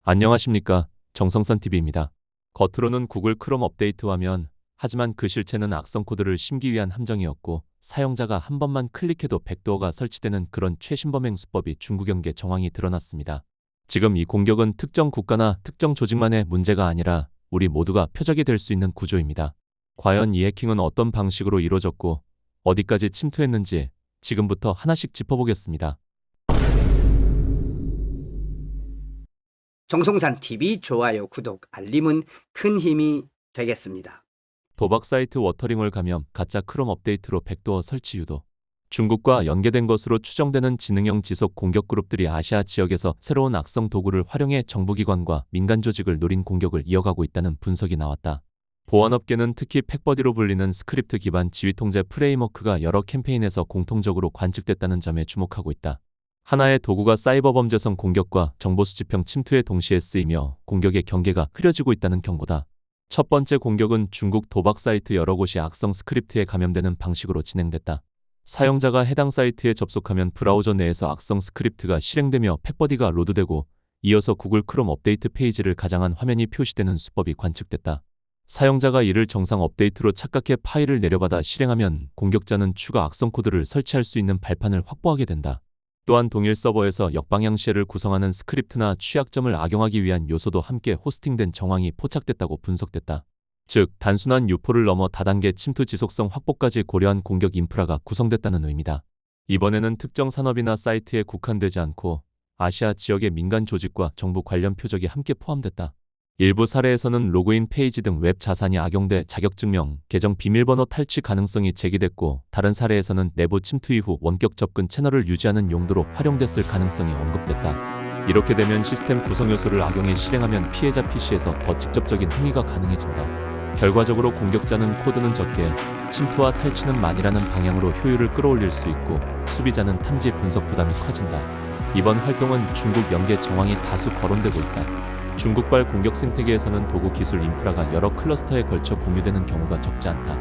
안녕하십니까. 정성선TV입니다. 겉으로는 구글 크롬 업데이트 화면, 하지만 그 실체는 악성 코드를 심기 위한 함정이었고 사용자가 한 번만 클릭해도 백도어가 설치되는 그런 최신범행 수법이 중국연계 정황이 드러났습니다. 지금 이 공격은 특정 국가나 특정 조직만의 문제가 아니라 우리 모두가 표적이 될 수 있는 구조입니다. 과연 이 해킹은 어떤 방식으로 이루어졌고 어디까지 침투했는지 지금부터 하나씩 짚어보겠습니다. 정성산TV 좋아요, 구독, 알림은 큰 힘이 되겠습니다. 도박 사이트 워터링홀 감염, 가짜 크롬 업데이트로 백도어 설치 유도. 중국과 연계된 것으로 추정되는 지능형 지속 공격 그룹들이 아시아 지역에서 새로운 악성 도구를 활용해 정부기관과 민간 조직을 노린 공격을 이어가고 있다는 분석이 나왔다. 보안업계는 특히 팩버디로 불리는 스크립트 기반 지휘통제 프레임워크가 여러 캠페인에서 공통적으로 관측됐다는 점에 주목하고 있다. 하나의 도구가 사이버 범죄성 공격과 정보 수집형 침투에 동시에 쓰이며 공격의 경계가 흐려지고 있다는 경고다. 첫 번째 공격은 중국 도박 사이트 여러 곳이 악성 스크립트에 감염되는 방식으로 진행됐다. 사용자가 해당 사이트에 접속하면 브라우저 내에서 악성 스크립트가 실행되며 팩버디가 로드되고 이어서 구글 크롬 업데이트 페이지를 가장한 화면이 표시되는 수법이 관측됐다. 사용자가 이를 정상 업데이트로 착각해 파일을 내려받아 실행하면 공격자는 추가 악성 코드를 설치할 수 있는 발판을 확보하게 된다. 또한 동일 서버에서 역방향 쉘을 구성하는 스크립트나 취약점을 악용하기 위한 요소도 함께 호스팅된 정황이 포착됐다고 분석됐다. 즉, 단순한 유포를 넘어 다단계 침투 지속성 확보까지 고려한 공격 인프라가 구성됐다는 의미다. 이번에는 특정 산업이나 사이트에 국한되지 않고 아시아 지역의 민간 조직과 정부 관련 표적이 함께 포함됐다. 일부 사례에서는 로그인 페이지 등 웹 자산이 악용돼 자격증명, 계정 비밀번호 탈취 가능성이 제기됐고 다른 사례에서는 내부 침투 이후 원격 접근 채널을 유지하는 용도로 활용됐을 가능성이 언급됐다. 이렇게 되면 시스템 구성 요소를 악용해 실행하면 피해자 PC에서 더 직접적인 행위가 가능해진다. 결과적으로 공격자는 코드는 적게, 침투와 탈취는 많이라는 방향으로 효율을 끌어올릴 수 있고 수비자는 탐지 분석 부담이 커진다. 이번 활동은 중국 연계 정황이 다수 거론되고 있다. 중국발 공격 생태계에서는 도구 기술 인프라가 여러 클러스터에 걸쳐 공유되는 경우가 적지 않다.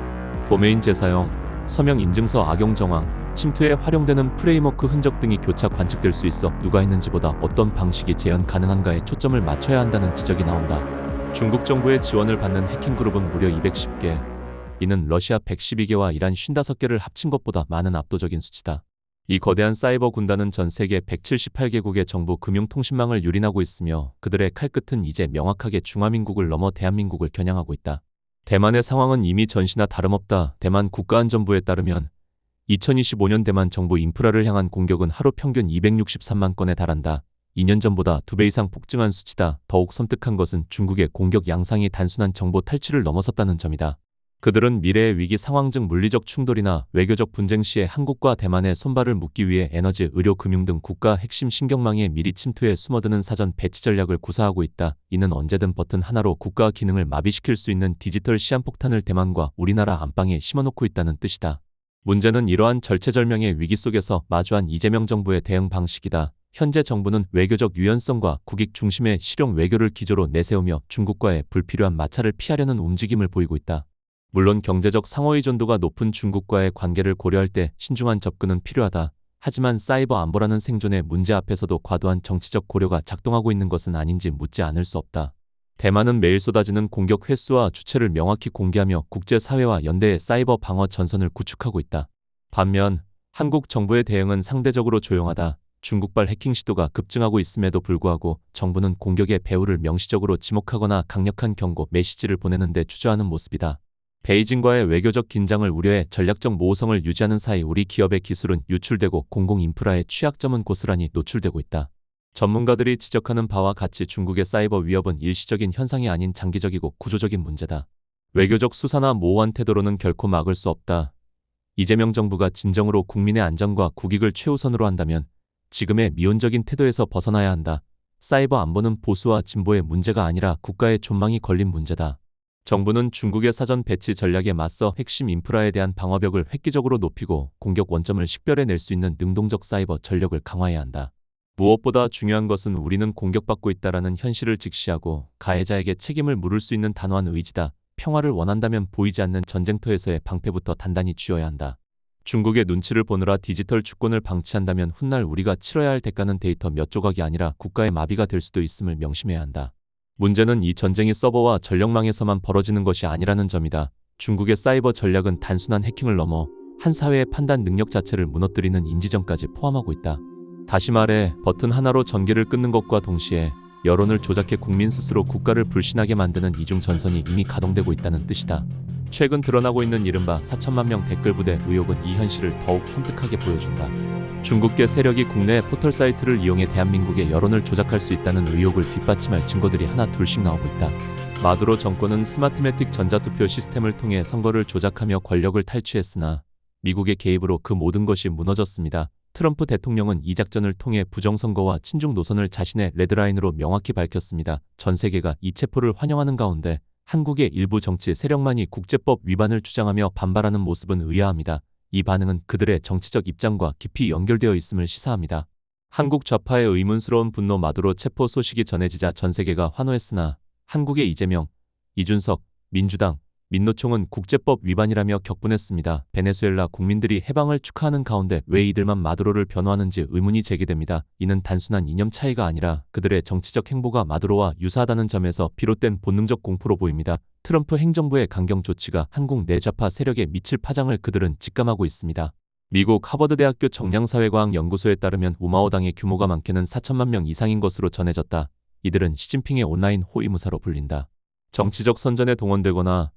도메인 재사용, 서명 인증서 악용 정황, 침투에 활용되는 프레임워크 흔적 등이 교차 관측될 수 있어 누가 했는지보다 어떤 방식이 재현 가능한가에 초점을 맞춰야 한다는 지적이 나온다. 중국 정부의 지원을 받는 해킹 그룹은 무려 210개, 이는 러시아 112개와 이란 55개를 합친 것보다 많은 압도적인 수치다. 이 거대한 사이버 군단은 전 세계 178개국의 정부 금융통신망을 유린하고 있으며 그들의 칼끝은 이제 명확하게 중화민국을 넘어 대한민국을 겨냥하고 있다. 대만의 상황은 이미 전시나 다름없다. 대만 국가안전부에 따르면 2025년 대만 정부 인프라를 향한 공격은 하루 평균 263만 건에 달한다. 2년 전보다 2배 이상 폭증한 수치다. 더욱 섬뜩한 것은 중국의 공격 양상이 단순한 정보 탈취를 넘어섰다는 점이다. 그들은 미래의 위기 상황 중 물리적 충돌이나 외교적 분쟁 시에 한국과 대만의 손발을 묶기 위해 에너지, 의료, 금융 등 국가 핵심 신경망에 미리 침투해 숨어드는 사전 배치 전략을 구사하고 있다. 이는 언제든 버튼 하나로 국가 기능을 마비시킬 수 있는 디지털 시한폭탄을 대만과 우리나라 안방에 심어놓고 있다는 뜻이다. 문제는 이러한 절체절명의 위기 속에서 마주한 이재명 정부의 대응 방식이다. 현재 정부는 외교적 유연성과 국익 중심의 실용 외교를 기조로 내세우며 중국과의 불필요한 마찰을 피하려는 움직임을 보이고 있다. 물론 경제적 상호의존도가 높은 중국과의 관계를 고려할 때 신중한 접근은 필요하다. 하지만 사이버 안보라는 생존의 문제 앞에서도 과도한 정치적 고려가 작동하고 있는 것은 아닌지 묻지 않을 수 없다. 대만은 매일 쏟아지는 공격 횟수와 주체를 명확히 공개하며 국제사회와 연대의 사이버 방어 전선을 구축하고 있다. 반면 한국 정부의 대응은 상대적으로 조용하다. 중국발 해킹 시도가 급증하고 있음에도 불구하고 정부는 공격의 배후를 명시적으로 지목하거나 강력한 경고 메시지를 보내는 데 주저하는 모습이다. 베이징과의 외교적 긴장을 우려해 전략적 모호성을 유지하는 사이 우리 기업의 기술은 유출되고 공공 인프라의 취약점은 고스란히 노출되고 있다. 전문가들이 지적하는 바와 같이 중국의 사이버 위협은 일시적인 현상이 아닌 장기적이고 구조적인 문제다. 외교적 수사나 모호한 태도로는 결코 막을 수 없다. 이재명 정부가 진정으로 국민의 안전과 국익을 최우선으로 한다면 지금의 미온적인 태도에서 벗어나야 한다. 사이버 안보는 보수와 진보의 문제가 아니라 국가의 존망이 걸린 문제다. 정부는 중국의 사전 배치 전략에 맞서 핵심 인프라에 대한 방어벽을 획기적으로 높이고 공격 원점을 식별해낼 수 있는 능동적 사이버 전력을 강화해야 한다. 무엇보다 중요한 것은 우리는 공격받고 있다라는 현실을 직시하고 가해자에게 책임을 물을 수 있는 단호한 의지다. 평화를 원한다면 보이지 않는 전쟁터에서의 방패부터 단단히 쥐어야 한다. 중국의 눈치를 보느라 디지털 주권을 방치한다면 훗날 우리가 치러야 할 대가는 데이터 몇 조각이 아니라 국가의 마비가 될 수도 있음을 명심해야 한다. 문제는 이 전쟁이 서버와 전력망에서만 벌어지는 것이 아니라는 점이다. 중국의 사이버 전략은 단순한 해킹을 넘어 한 사회의 판단 능력 자체를 무너뜨리는 인지전까지 포함하고 있다. 다시 말해 버튼 하나로 전기를 끊는 것과 동시에 여론을 조작해 국민 스스로 국가를 불신하게 만드는 이중 전선이 이미 가동되고 있다는 뜻이다. 최근 드러나고 있는 이른바 4천만 명 댓글 부대 의혹은 이 현실을 더욱 섬뜩하게 보여준다. 중국계 세력이 국내 포털 사이트를 이용해 대한민국의 여론을 조작할 수 있다는 의혹을 뒷받침할 증거들이 하나 둘씩 나오고 있다. 마두로 정권은 스마트매틱 전자투표 시스템을 통해 선거를 조작하며 권력을 탈취했으나 미국의 개입으로 그 모든 것이 무너졌습니다. 트럼프 대통령은 이 작전을 통해 부정선거와 친중 노선을 자신의 레드라인으로 명확히 밝혔습니다. 전 세계가 이 체포를 환영하는 가운데 한국의 일부 정치 세력만이 국제법 위반을 주장하며 반발하는 모습은 의아합니다. 이 반응은 그들의 정치적 입장과 깊이 연결되어 있음을 시사합니다. 한국 좌파의 의문스러운 분노 마두로 체포 소식이 전해지자 전 세계가 환호했으나 한국의 이재명, 이준석, 민주당, 민노총은 국제법 위반이라며 격분했습니다. 베네수엘라 국민들이 해방을 축하하는 가운데 왜 이들만 마두로를 변호하는지 의문이 제기됩니다. 이는 단순한 이념 차이가 아니라 그들의 정치적 행보가 마두로와 유사하다는 점에서 비롯된 본능적 공포로 보입니다. 트럼프 행정부의 강경 조치가 한국 내 좌파 세력에 미칠 파장을 그들은 직감하고 있습니다. 미국 하버드대학교 정량사회과학 연구소에 따르면 우마오당의 규모가 많게는 4천만 명 이상인 것으로 전해졌다. 이들은 시진핑의 온라인 호위무사로 불린다. 정치적 선전에 동원되거나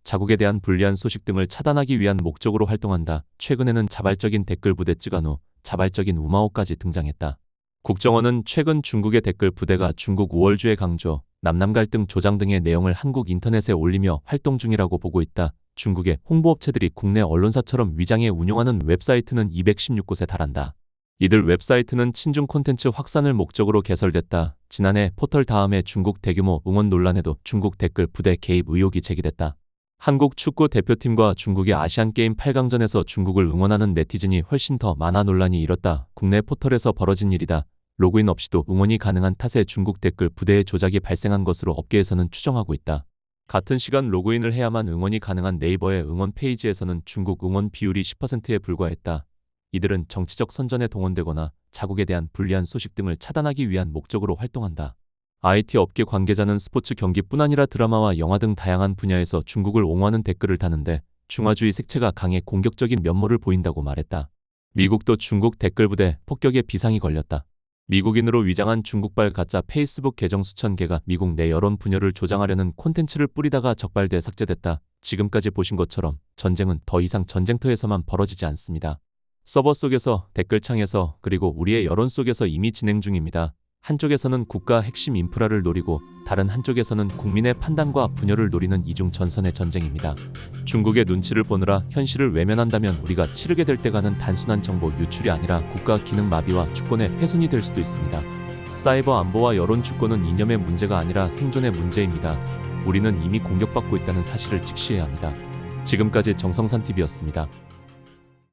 자국에 대한 불리한 소식 등을 차단하기 위한 목적으로 활동한다. 최근에는 자발적인 댓글 부대 쯔간우, 자발적인 우마오까지 등장했다. 국정원은 최근 중국의 댓글 부대가 중국 우월주의 강조, 남남 갈등 조장 등의 내용을 한국 인터넷에 올리며 활동 중이라고 보고 있다. 중국의 홍보업체들이 국내 언론사처럼 위장해 운영하는 웹사이트는 216곳에 달한다. 이들 웹사이트는 친중 콘텐츠 확산을 목적으로 개설됐다. 지난해 포털 다음에 중국 대규모 응원 논란에도 중국 댓글 부대 개입 의혹이 제기됐다. 한국 축구 대표팀과 중국의 아시안게임 8강전에서 중국을 응원하는 네티즌이 훨씬 더 많아 논란이 일었다. 국내 포털에서 벌어진 일이다. 로그인 없이도 응원이 가능한 탓에 중국 댓글 부대의 조작이 발생한 것으로 업계에서는 추정하고 있다. 같은 시간 로그인을 해야만 응원이 가능한 네이버의 응원 페이지에서는 중국 응원 비율이 10%에 불과했다. 이들은 정치적 선전에 동원되거나 자국에 대한 불리한 소식 등을 차단하기 위한 목적으로 활동한다. IT 업계 관계자는 스포츠 경기뿐 아니라 드라마와 영화 등 다양한 분야에서 중국을 옹호하는 댓글을 다는데 중화주의 색채가 강해 공격적인 면모를 보인다고 말했다. 미국도 중국 댓글 부대 폭격에 비상이 걸렸다. 미국인으로 위장한 중국발 가짜 페이스북 계정 수천 개가 미국 내 여론 분열을 조장하려는 콘텐츠를 뿌리다가 적발돼 삭제됐다. 지금까지 보신 것처럼 전쟁은 더 이상 전쟁터에서만 벌어지지 않습니다. 서버 속에서, 댓글창에서, 그리고 우리의 여론 속에서 이미 진행 중입니다. 한쪽에서는 국가 핵심 인프라를 노리고 다른 한쪽에서는 국민의 판단과 분열을 노리는 이중 전선의 전쟁입니다. 중국의 눈치를 보느라 현실을 외면한다면 우리가 치르게 될 때가는 단순한 정보 유출이 아니라 국가 기능 마비와 주권의 훼손이 될 수도 있습니다. 사이버 안보와 여론 주권은 이념의 문제가 아니라 생존의 문제입니다. 우리는 이미 공격받고 있다는 사실을 직시해야 합니다. 지금까지 정성산TV였습니다.